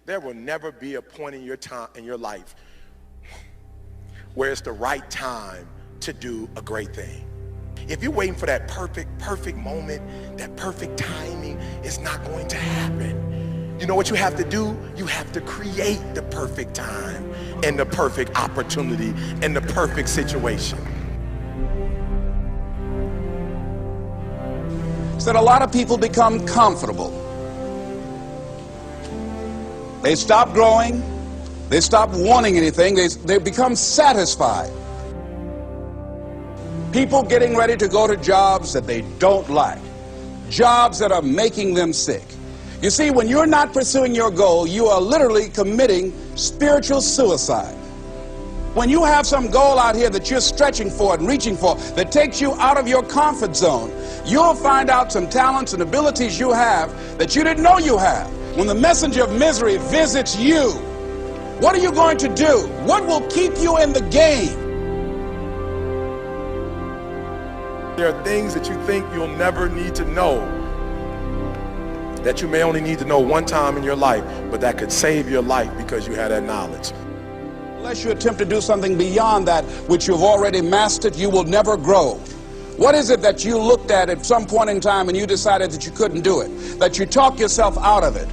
There will never be a point in your life where it's the right time to do a great thing. If you're waiting for that perfect moment, that perfect timing, it's not going to happen. You know what you have to do? You have to create the perfect time and the perfect opportunity and the perfect situation. So that a lot of people become comfortable. They stop growing. They stop wanting anything. They become satisfied. People getting ready to go to jobs that they don't like. Jobs that are making them sick. You see, when you're not pursuing your goal, you are literally committing spiritual suicide. When you have some goal out here that you're stretching for and reaching for that takes you out of your comfort zone, you'll find out some talents and abilities you have that you didn't know you have. When the messenger of misery visits you, what are you going to do? What will keep you in the game? There are things that you think you'll never need to know, that you may only need to know one time in your life, but that could save your life because you had that knowledge. Unless you attempt to do something beyond that which you've already mastered, you will never grow. What is it that you looked at some point in time and you decided that you couldn't do it, that you talk yourself out of it?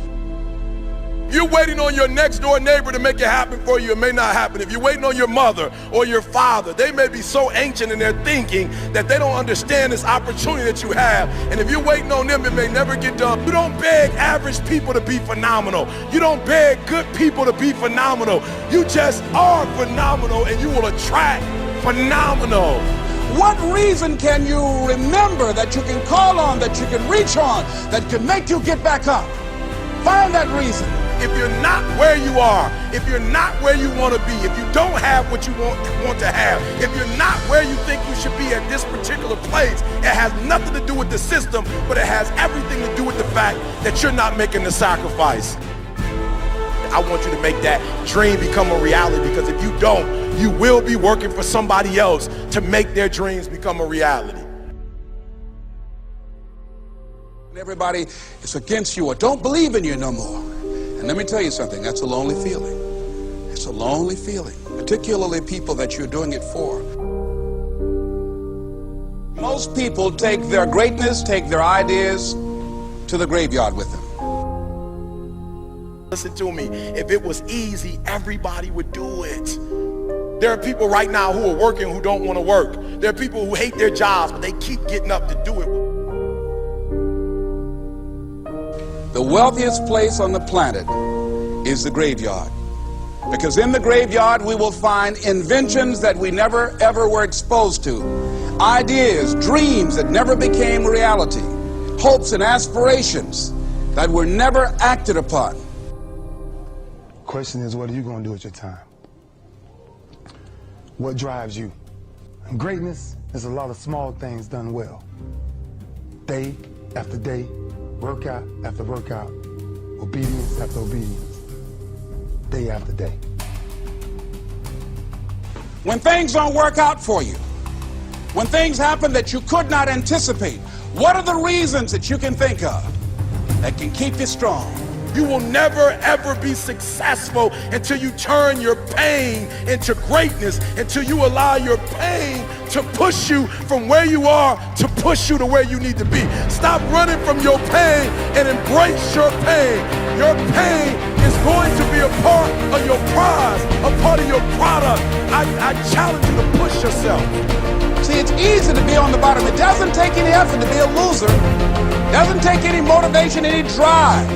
If you're waiting on your next door neighbor to make it happen for you, it may not happen. If you're waiting on your mother or your father, they may be so ancient in their thinking that they don't understand this opportunity that you have. And if you're waiting on them, it may never get done. You don't beg average people to be phenomenal. You don't beg good people to be phenomenal. You just are phenomenal, and you will attract phenomenal. What reason can you remember that you can call on, that you can reach on, that can make you get back up? Find that reason. If you're not where you are, if you're not where you want to be, if you don't have what you want to have, if you're not where you think you should be at this particular place, it has nothing to do with the system, but it has everything to do with the fact that you're not making the sacrifice. I want you to make that dream become a reality, because if you don't, you will be working for somebody else to make their dreams become a reality. Everybody is against you or don't believe in you no more. And let me tell you something, that's a lonely feeling. It's a lonely feeling, particularly people that you're doing it for. Most people take their greatness, take their ideas to the graveyard with them. Listen to me, if it was easy, everybody would do it. There are people right now who are working who don't want to work. There are people who hate their jobs, but they keep getting up to do it. The wealthiest place on the planet is the graveyard. Because in the graveyard we will find inventions that we never ever were exposed to. Ideas, dreams that never became reality. Hopes and aspirations that were never acted upon. Question is, what are you going to do with your time? What drives you? And greatness is a lot of small things done well. Day after day, workout after workout, obedience after obedience, day after day. When things don't work out for you, when things happen that you could not anticipate, what are the reasons that you can think of that can keep you strong? You will never ever be successful until you turn your pain into greatness, until you allow your pain to push you from where you are to push you to where you need to be. Stop running from your pain and embrace your pain. Your pain is going to be a part of your prize, a part of your product. I challenge you to push yourself. See, it's easy to be on the bottom. It doesn't take any effort to be a loser. It doesn't take any motivation, any drive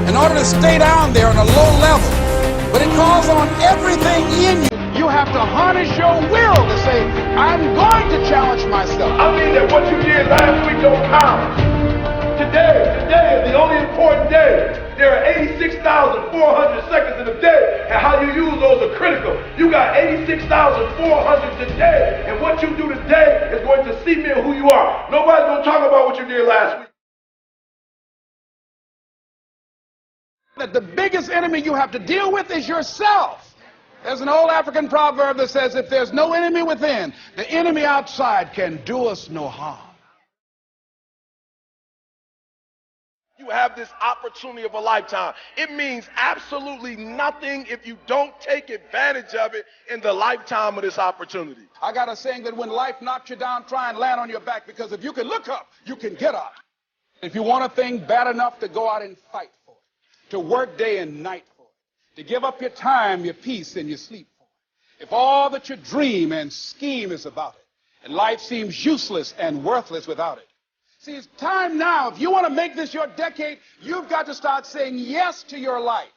in order to stay down there on a low level. But it calls on everything in you. You have to harness your will to say, I'm going to challenge myself. I mean that what you did last week don't count. Today is the only important day. There are 86,400 seconds in a day, and how you use those are critical. You got 86,400 today, and what you do today is going to cement who you are. Nobody's going to talk about what you did last week. That the biggest enemy you have to deal with is yourself. There's an old African proverb that says, if there's no enemy within, the enemy outside can do us no harm. You have this opportunity of a lifetime. It means absolutely nothing if you don't take advantage of it in the lifetime of this opportunity. I got a saying that when life knocks you down, try and land on your back, because if you can look up, you can get up. If you want a thing bad enough, to go out and fight for it, to work day and night for it, to give up your time, your peace, and your sleep for it. If all that you dream and scheme is about it, and life seems useless and worthless without it. See, it's time now. If you want to make this your decade, you've got to start saying yes to your life.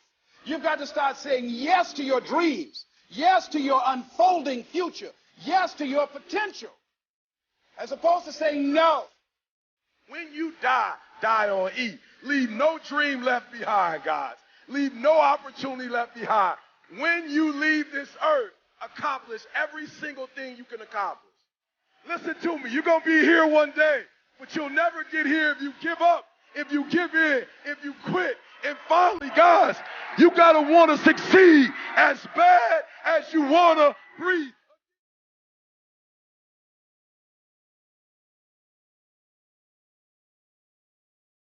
You've got to start saying yes to your dreams, yes to your unfolding future, yes to your potential, as opposed to saying no. When you die, die on E. Leave no dream left behind, guys. Leave no opportunity left behind. When you leave this earth, accomplish every single thing you can accomplish. Listen to me. You're going to be here one day. But you'll never get here if you give up, if you give in, if you quit. And finally, guys, you got to want to succeed as bad as you want to breathe.